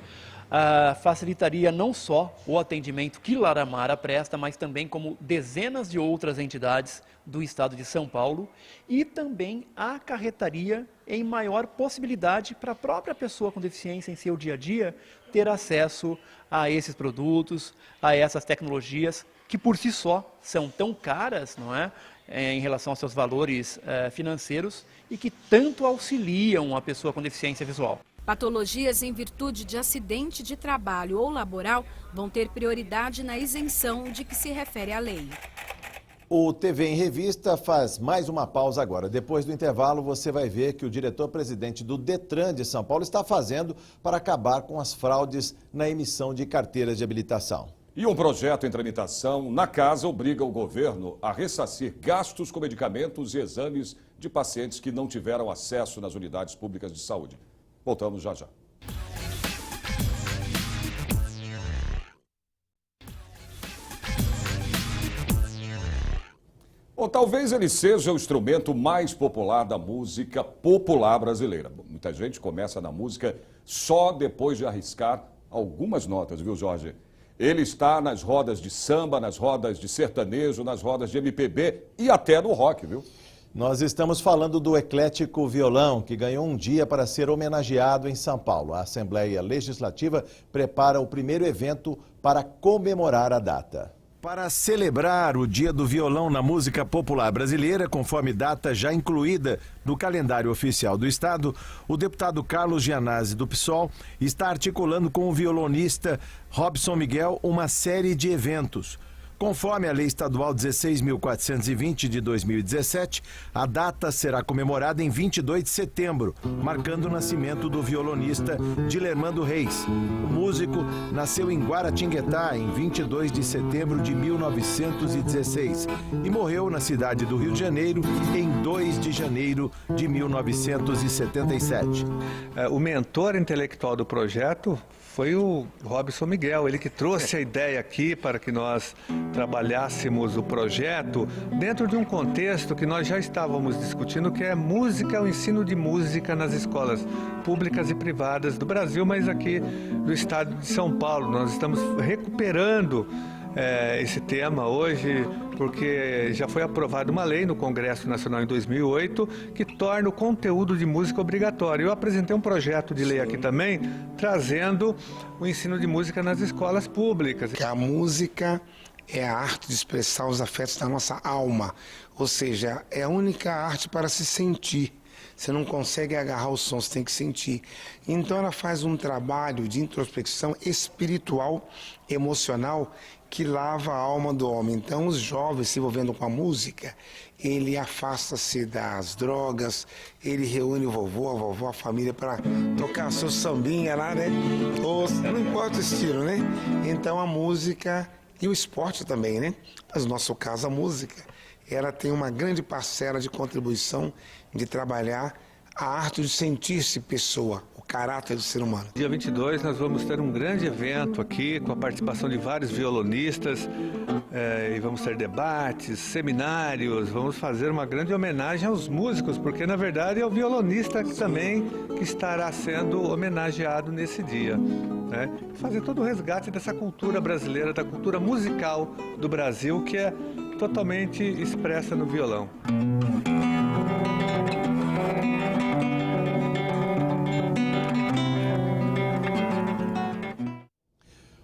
facilitaria não só o atendimento que Laramara presta, mas também como dezenas de outras entidades do estado de São Paulo, e também acarretaria em maior possibilidade para a própria pessoa com deficiência em seu dia a dia ter acesso a esses produtos, a essas tecnologias que por si só são tão caras, não é? Em relação aos seus valores financeiros e que tanto auxiliam a pessoa com deficiência visual. Patologias em virtude de acidente de trabalho ou laboral vão ter prioridade na isenção de que se refere a lei. O TV em Revista faz mais uma pausa agora. Depois do intervalo, você vai ver que o diretor-presidente do Detran de São Paulo está fazendo para acabar com as fraudes na emissão de carteiras de habilitação. E um projeto em tramitação na casa obriga o governo a ressarcir gastos com medicamentos e exames de pacientes que não tiveram acesso nas unidades públicas de saúde. Voltamos já já. Ou talvez ele seja o instrumento mais popular da música popular brasileira. Muita gente começa na música só depois de arriscar algumas notas, viu, Jorge? Ele está nas rodas de samba, nas rodas de sertanejo, nas rodas de MPB e até no rock, viu? Nós estamos falando do Eclético Violão, que ganhou um dia para ser homenageado em São Paulo. A Assembleia Legislativa prepara o primeiro evento para comemorar a data. Para celebrar o Dia do Violão na música popular brasileira, conforme data já incluída no calendário oficial do Estado, o deputado Carlos Gianazzi, do PSOL, está articulando com o violonista Robson Miguel uma série de eventos. Conforme a Lei Estadual 16.420 de 2017, a data será comemorada em 22 de setembro, marcando o nascimento do violonista Dilermando Reis. O músico nasceu em Guaratinguetá em 22 de setembro de 1916 e morreu na cidade do Rio de Janeiro em 2 de janeiro de 1977. O mentor intelectual do projeto foi o Robson Miguel, ele que trouxe a ideia aqui para que nós trabalhássemos o projeto dentro de um contexto que nós já estávamos discutindo, que é música, o ensino de música nas escolas públicas e privadas do Brasil, mas aqui do estado de São Paulo. Nós estamos recuperando esse tema hoje, porque já foi aprovada uma lei no Congresso Nacional em 2008 que torna o conteúdo de música obrigatório. Eu apresentei um projeto de lei aqui também, trazendo o ensino de música nas escolas públicas. A música é a arte de expressar os afetos da nossa alma, ou seja, é a única arte para se sentir. Você não consegue agarrar o som, você tem que sentir. Então ela faz um trabalho de introspecção espiritual, emocional, que lava a alma do homem. Então os jovens se envolvendo com a música, ele afasta-se das drogas, ele reúne o vovô, a vovó, a família para tocar seu sambinha lá, né? Ou, não importa o estilo, né? Então a música e o esporte também, né? Mas no nosso caso a música, ela tem uma grande parcela de contribuição de trabalhar a arte de sentir-se pessoa, o caráter do ser humano. Dia 22 nós vamos ter um grande evento aqui com a participação de vários violonistas e vamos ter debates, seminários, vamos fazer uma grande homenagem aos músicos, porque na verdade é o violonista também que estará sendo homenageado nesse dia. Né? Fazer todo o resgate dessa cultura brasileira, da cultura musical do Brasil, que é totalmente expressa no violão.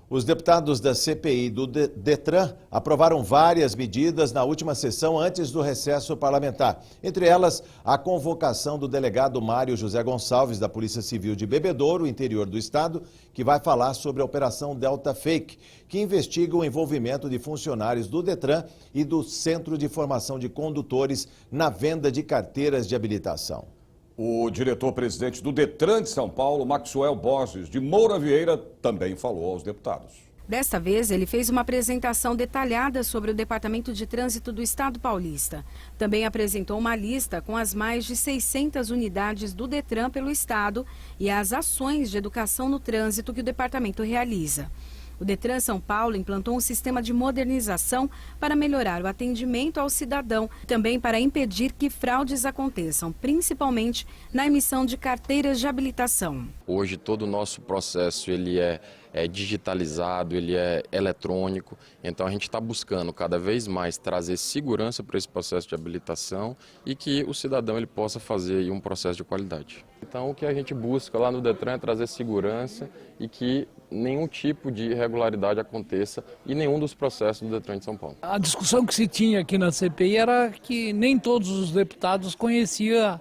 Os deputados da CPI do Detran aprovaram várias medidas na última sessão antes do recesso parlamentar. Entre elas, a convocação do delegado Mário José Gonçalves, da Polícia Civil de Bebedouro, interior do estado, que vai falar sobre a Operação Delta Fake, que investiga o envolvimento de funcionários do Detran e do Centro de Formação de Condutores na venda de carteiras de habilitação. O diretor-presidente do Detran de São Paulo, Maxwell Borges de Moura Vieira, também falou aos deputados. Desta vez, ele fez uma apresentação detalhada sobre o Departamento de Trânsito do Estado paulista. Também apresentou uma lista com as mais de 600 unidades do Detran pelo estado e as ações de educação no trânsito que o departamento realiza. O Detran São Paulo implantou um sistema de modernização para melhorar o atendimento ao cidadão, também para impedir que fraudes aconteçam, principalmente na emissão de carteiras de habilitação. Hoje todo o nosso processo ele é digitalizado, ele é eletrônico, então a gente está buscando cada vez mais trazer segurança para esse processo de habilitação e que o cidadão ele possa fazer aí um processo de qualidade. Então o que a gente busca lá no Detran é trazer segurança e que nenhum tipo de irregularidade aconteça em nenhum dos processos do Detran de São Paulo. A discussão que se tinha aqui na CPI era que nem todos os deputados conheciam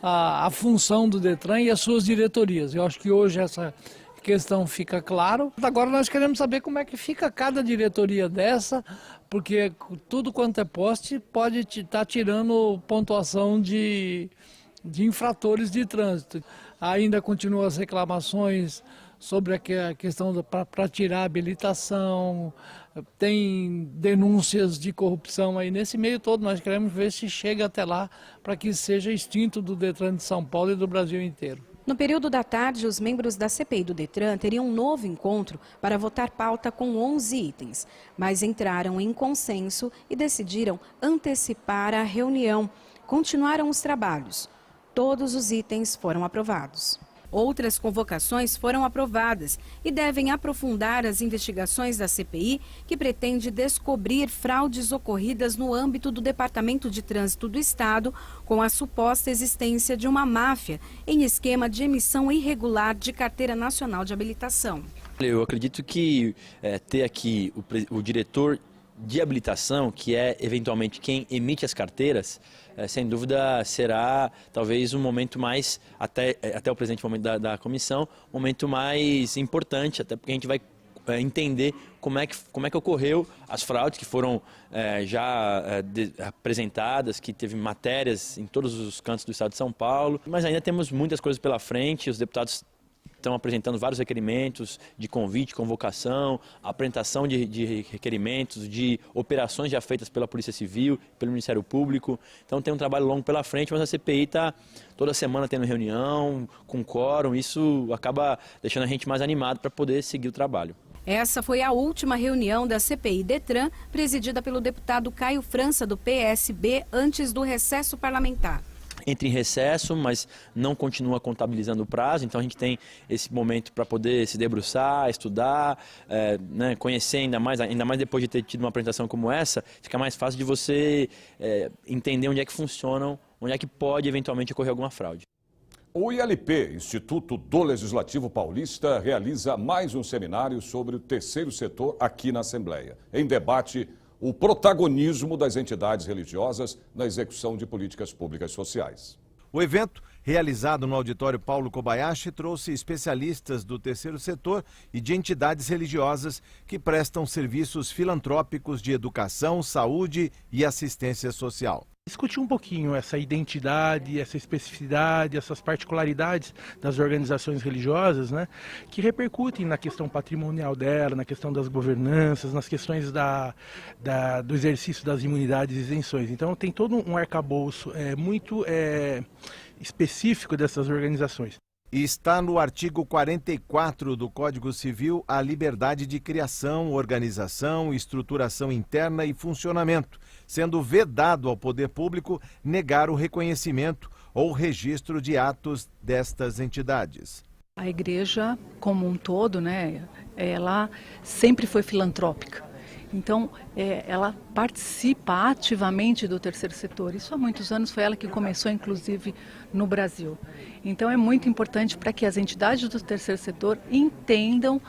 a função do Detran e as suas diretorias. Eu acho que hoje essa questão fica claro. Agora nós queremos saber como é que fica cada diretoria dessa, porque tudo quanto é poste pode estar tirando pontuação de infratores de trânsito. Ainda continuam as reclamações sobre a questão para tirar a habilitação, tem denúncias de corrupção aí. Nesse meio todo nós queremos ver se chega até lá para que seja extinto do Detran de São Paulo e do Brasil inteiro. No período da tarde, os membros da CPI do Detran teriam um novo encontro para votar pauta com 11 itens, mas entraram em consenso e decidiram antecipar a reunião. Continuaram os trabalhos. Todos os itens foram aprovados. Outras convocações foram aprovadas e devem aprofundar as investigações da CPI, que pretende descobrir fraudes ocorridas no âmbito do Departamento de Trânsito do Estado, com a suposta existência de uma máfia em esquema de emissão irregular de carteira nacional de habilitação. Eu acredito que ter aqui o diretor de habilitação, que é eventualmente quem emite as carteiras, sem dúvida será talvez um momento mais, até o presente momento da comissão, um momento mais importante, até porque a gente vai entender como é que ocorreu as fraudes que foram apresentadas, que teve matérias em todos os cantos do estado de São Paulo, mas ainda temos muitas coisas pela frente. Os deputados estão apresentando vários requerimentos de convite, convocação, apresentação de requerimentos, de operações já feitas pela Polícia Civil, pelo Ministério Público. Então tem um trabalho longo pela frente, mas a CPI está toda semana tendo reunião, com quórum. Isso acaba deixando a gente mais animado para poder seguir o trabalho. Essa foi a última reunião da CPI Detran, presidida pelo deputado Caio França, do PSB, antes do recesso parlamentar. Entra em recesso, mas não continua contabilizando o prazo, então a gente tem esse momento para poder se debruçar, estudar, conhecer ainda mais depois de ter tido uma apresentação como essa, fica mais fácil de você entender onde é que funcionam, onde é que pode eventualmente ocorrer alguma fraude. O ILP, Instituto do Legislativo Paulista, realiza mais um seminário sobre o terceiro setor aqui na Assembleia. Em debate, o protagonismo das entidades religiosas na execução de políticas públicas sociais. O evento, realizado no auditório Paulo Kobayashi, trouxe especialistas do terceiro setor e de entidades religiosas que prestam serviços filantrópicos de educação, saúde e assistência social. Discutir um pouquinho essa identidade, essa especificidade, essas particularidades das organizações religiosas, né, que repercutem na questão patrimonial dela, na questão das governanças, nas questões do exercício das imunidades e isenções. Então tem todo um arcabouço muito específico dessas organizações. Está no artigo 44 do Código Civil a liberdade de criação, organização, estruturação interna e funcionamento, sendo vedado ao poder público negar o reconhecimento ou registro de atos destas entidades. A igreja, como um todo, ela sempre foi filantrópica. Então, ela participa ativamente do terceiro setor. Isso há muitos anos, foi ela que começou, inclusive, no Brasil. Então, é muito importante para que as entidades do terceiro setor entendam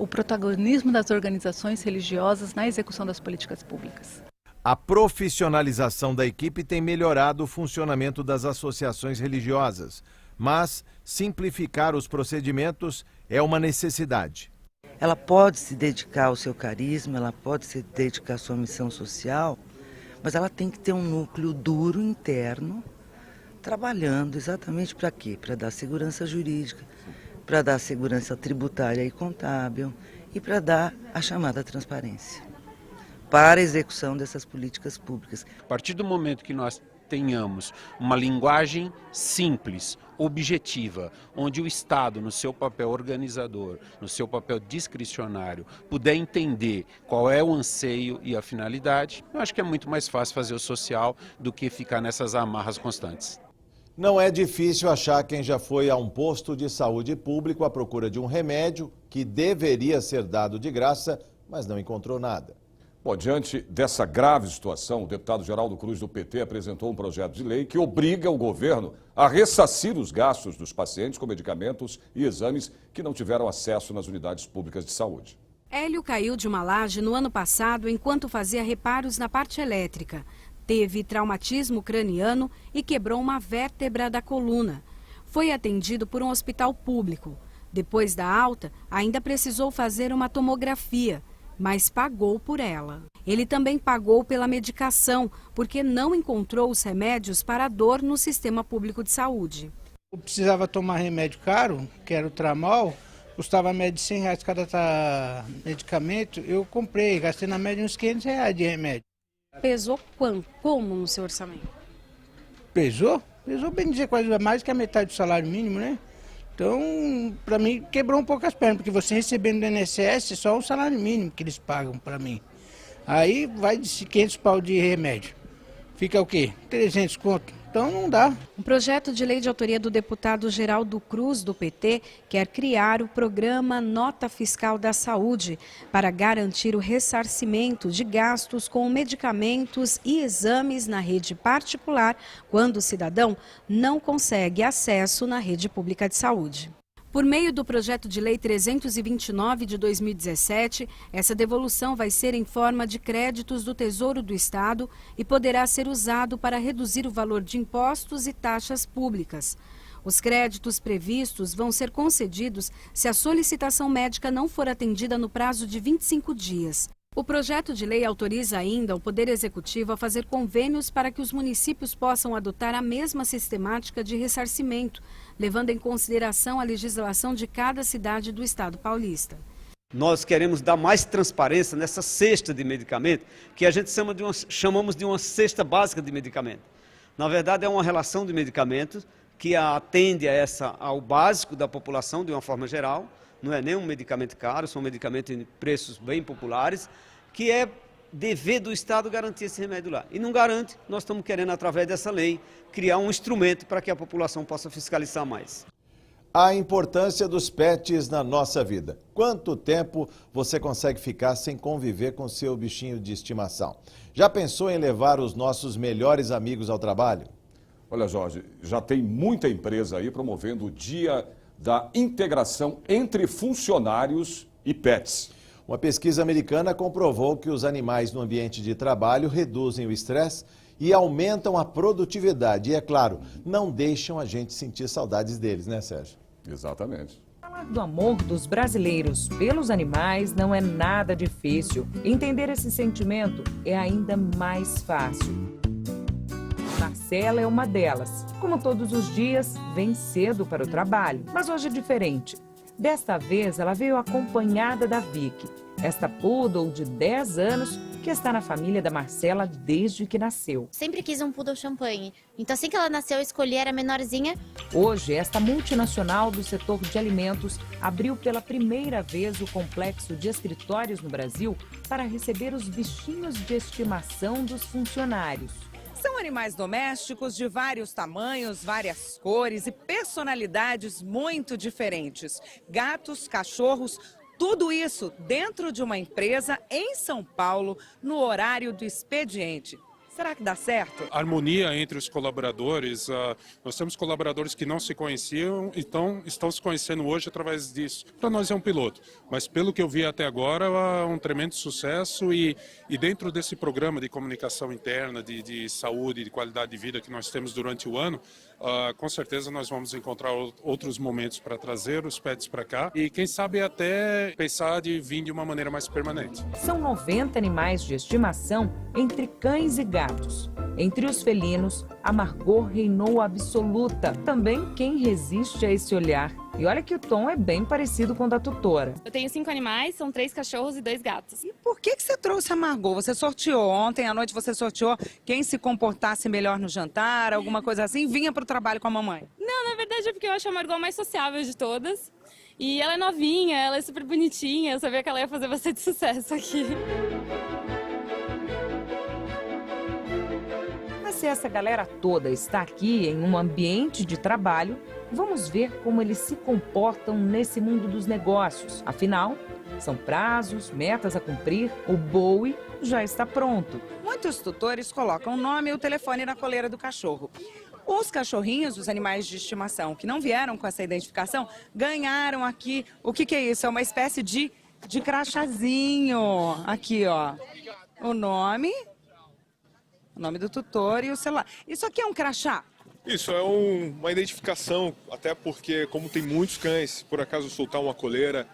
o protagonismo das organizações religiosas na execução das políticas públicas. A profissionalização da equipe tem melhorado o funcionamento das associações religiosas, mas simplificar os procedimentos é uma necessidade. Ela pode se dedicar ao seu carisma, ela pode se dedicar à sua missão social, mas ela tem que ter um núcleo duro interno, trabalhando exatamente para quê? Para dar segurança jurídica, para dar segurança tributária e contábil e para dar a chamada transparência para a execução dessas políticas públicas. A partir do momento que nós tenhamos uma linguagem simples, objetiva, onde o Estado, no seu papel organizador, no seu papel discricionário, puder entender qual é o anseio e a finalidade, eu acho que é muito mais fácil fazer o social do que ficar nessas amarras constantes. Não é difícil achar quem já foi a um posto de saúde público à procura de um remédio que deveria ser dado de graça, mas não encontrou nada. Bom, diante dessa grave situação, o deputado Geraldo Cruz, do PT, apresentou um projeto de lei que obriga o governo a ressarcir os gastos dos pacientes com medicamentos e exames que não tiveram acesso nas unidades públicas de saúde. Hélio caiu de uma laje no ano passado enquanto fazia reparos na parte elétrica. Teve traumatismo craniano e quebrou uma vértebra da coluna. Foi atendido por um hospital público. Depois da alta, ainda precisou fazer uma tomografia, mas pagou por ela. Ele também pagou pela medicação, porque não encontrou os remédios para a dor no sistema público de saúde. Eu precisava tomar remédio caro, que era o Tramol, custava média de R$100 cada medicamento, eu comprei, gastei na média uns R$500 de remédio. Pesou quanto? Como no seu orçamento? Pesou? Pesou, bem dizer, quase mais que a metade do salário mínimo, né? Então, para mim, quebrou um pouco as pernas, porque você recebendo do INSS, só o salário mínimo que eles pagam para mim. Aí vai de 500 pau de remédio. Fica o quê? 300 conto. Então não dá. Um projeto de lei de autoria do deputado Geraldo Cruz, do PT, quer criar o programa Nota Fiscal da Saúde para garantir o ressarcimento de gastos com medicamentos e exames na rede particular quando o cidadão não consegue acesso na rede pública de saúde. Por meio do projeto de lei 329 de 2017, essa devolução vai ser em forma de créditos do Tesouro do Estado e poderá ser usado para reduzir o valor de impostos e taxas públicas. Os créditos previstos vão ser concedidos se a solicitação médica não for atendida no prazo de 25 dias. O projeto de lei autoriza ainda o Poder Executivo a fazer convênios para que os municípios possam adotar a mesma sistemática de ressarcimento, levando em consideração a legislação de cada cidade do Estado paulista. Nós queremos dar mais transparência nessa cesta de medicamento, que a gente chamamos de uma cesta básica de medicamento. Na verdade, é uma relação de medicamentos que atende ao básico da população de uma forma geral. Não é nem um medicamento caro, são medicamentos em preços bem populares, que é dever do Estado garantir esse remédio lá. E não garante, nós estamos querendo, através dessa lei, criar um instrumento para que a população possa fiscalizar mais. A importância dos pets na nossa vida. Quanto tempo você consegue ficar sem conviver com seu bichinho de estimação? Já pensou em levar os nossos melhores amigos ao trabalho? Olha, Jorge, já tem muita empresa aí promovendo o Dia da integração entre funcionários e pets. Uma pesquisa americana comprovou que os animais no ambiente de trabalho reduzem o estresse e aumentam a produtividade. E, é claro, não deixam a gente sentir saudades deles, né, Sérgio? Exatamente. Falar do amor dos brasileiros pelos animais não é nada difícil. Entender esse sentimento é ainda mais fácil. Marcela é uma delas. Como todos os dias, vem cedo para o trabalho. Mas hoje é diferente. Desta vez, ela veio acompanhada da Vicky, esta poodle de 10 anos que está na família da Marcela desde que nasceu. Sempre quis um poodle champanhe. Então, assim que ela nasceu, eu escolhi, era menorzinha. Hoje, esta multinacional do setor de alimentos abriu pela primeira vez o complexo de escritórios no Brasil para receber os bichinhos de estimação dos funcionários. São animais domésticos de vários tamanhos, várias cores e personalidades muito diferentes. Gatos, cachorros, Tudo isso dentro de uma empresa em São Paulo, no horário do expediente. Será que dá certo? Harmonia entre os colaboradores. Nós temos colaboradores que não se conheciam, então estão se conhecendo hoje através disso. Para nós é um piloto, mas pelo que eu vi até agora, é um tremendo sucesso e dentro desse programa de comunicação interna, de saúde e de qualidade de vida que nós temos durante o ano, com certeza nós vamos encontrar outros momentos para trazer os pets para cá e quem sabe até pensar de vir de uma maneira mais permanente. São 90 animais de estimação entre cães e gatos. Entre os felinos, a amargor reinou absoluta. Também quem resiste a esse olhar. E olha que o tom é bem parecido com o da tutora. Eu tenho 5 animais, são 3 cachorros e 2 gatos. E por que você trouxe a amargor? Você sorteou ontem à noite, você sorteou quem se comportasse melhor no jantar, alguma coisa assim, vinha para o trabalho com a mamãe? Não, na verdade é porque eu acho a amargor a mais sociável de todas. E ela é novinha, ela é super bonitinha, eu sabia que ela ia fazer bastante sucesso aqui. Se essa galera toda está aqui em um ambiente de trabalho, vamos ver como eles se comportam nesse mundo dos negócios. Afinal, são prazos, metas a cumprir, o BOE já está pronto. Muitos tutores colocam o nome e o telefone na coleira do cachorro. Os cachorrinhos, os animais de estimação que não vieram com essa identificação, ganharam aqui, o que é isso? É uma espécie de crachazinho. Aqui, ó, o nome do tutor e o celular. Isso aqui é um crachá? Isso é uma identificação, até porque como tem muitos cães, por acaso soltar uma coleira,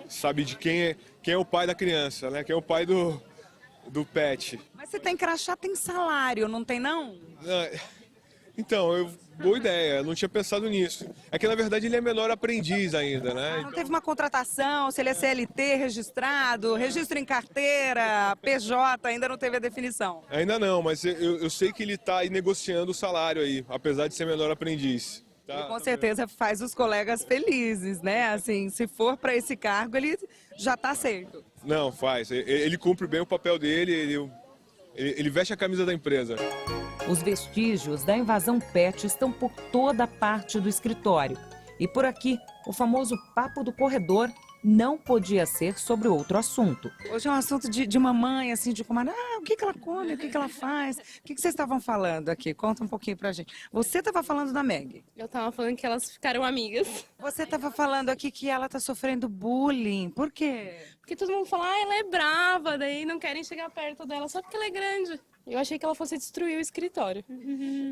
sabe de quem é o pai da criança, né? Quem é o pai do pet. Mas você tem crachá, tem salário, não tem não? Então, boa ideia, eu não tinha pensado nisso. É que na verdade ele é menor aprendiz ainda, né? Não teve uma contratação, se ele é CLT registrado, registro em carteira, PJ, ainda não teve a definição. Ainda não, mas eu sei que ele está aí negociando o salário aí, apesar de ser menor aprendiz. Tá? E com certeza faz os colegas felizes, né? Assim, se for para esse cargo, ele já está aceito. Não, faz. Ele cumpre bem o papel dele, ele veste a camisa da empresa. Os vestígios da invasão pet estão por toda parte do escritório. E por aqui, o famoso papo do corredor não podia ser sobre outro assunto. Hoje é um assunto de mamãe, assim, de comadre. O que ela come, o que ela faz? O que vocês estavam falando aqui? Conta um pouquinho pra gente. Você estava falando da Meg. Eu estava falando que elas ficaram amigas. Você estava falando aqui que ela tá sofrendo bullying. Por quê? Porque todo mundo fala, ela é brava, daí não querem chegar perto dela só porque ela é grande. Eu achei que ela fosse destruir o escritório,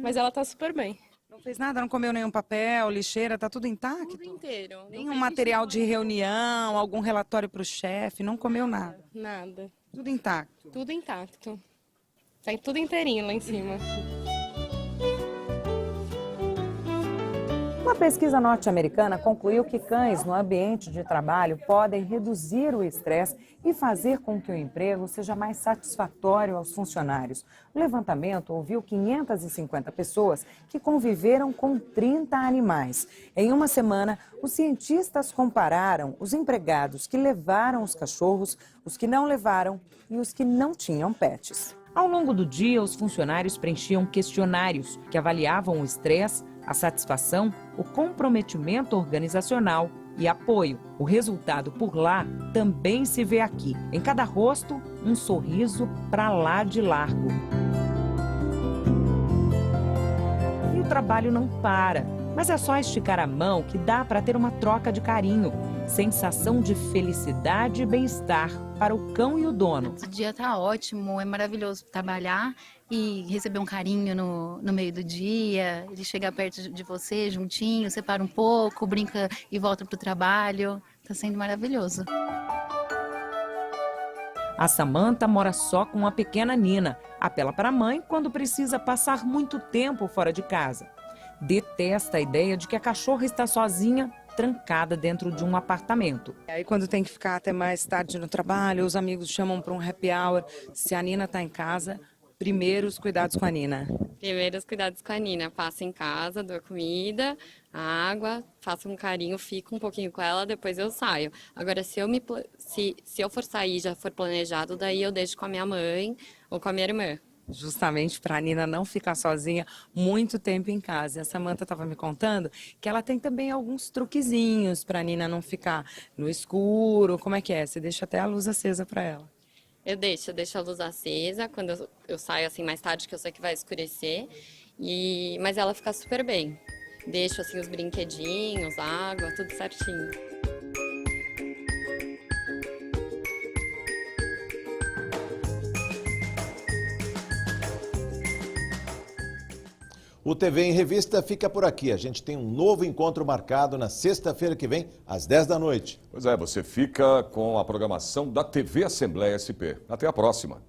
mas ela tá super bem. Não fez nada, não comeu nenhum papel, lixeira, tá tudo intacto? Tudo inteiro. Nenhum material de reunião, algum relatório pro chefe, não comeu nada? Nada. Tudo intacto? Tudo intacto. Tá tudo inteirinho lá em cima. Uma pesquisa norte-americana concluiu que cães no ambiente de trabalho podem reduzir o estresse e fazer com que o emprego seja mais satisfatório aos funcionários. O levantamento ouviu 550 pessoas que conviveram com 30 animais. Em uma semana, os cientistas compararam os empregados que levaram os cachorros, os que não levaram e os que não tinham pets. Ao longo do dia, os funcionários preenchiam questionários que avaliavam o estresse, a satisfação, o comprometimento organizacional e apoio. O resultado por lá também se vê aqui. Em cada rosto, um sorriso pra lá de largo. E o trabalho não para, mas é só esticar a mão que dá para ter uma troca de carinho. Sensação de felicidade e bem-estar para o cão e o dono. O dia tá ótimo, é maravilhoso trabalhar e receber um carinho no meio do dia. Ele chega perto de você, juntinho, separa um pouco, brinca e volta pro trabalho. Tá sendo maravilhoso. A Samantha mora só com a pequena Nina. Apela para a mãe quando precisa passar muito tempo fora de casa. Detesta a ideia de que a cachorra está sozinha, trancada dentro de um apartamento. Aí quando tem que ficar até mais tarde no trabalho, os amigos chamam para um happy hour. Se a Nina está em casa, primeiro os cuidados com a Nina. Primeiro os cuidados com a Nina. Passo em casa, dou comida, água, faço um carinho, fico um pouquinho com ela, depois eu saio. Agora, se eu for sair, já for planejado, daí eu deixo com a minha mãe ou com a minha irmã. Justamente para a Nina não ficar sozinha muito tempo em casa. E a Samantha estava me contando que ela tem também alguns truquezinhos para a Nina não ficar no escuro. Como é que é? Você deixa até a luz acesa para ela. Eu deixo a luz acesa quando eu saio assim mais tarde, que eu sei que vai escurecer, mas ela fica super bem. Deixo assim os brinquedinhos, água, tudo certinho. O TV em Revista fica por aqui. A gente tem um novo encontro marcado na sexta-feira que vem, às 10 da noite. Pois é, você fica com a programação da TV Assembleia SP. Até a próxima.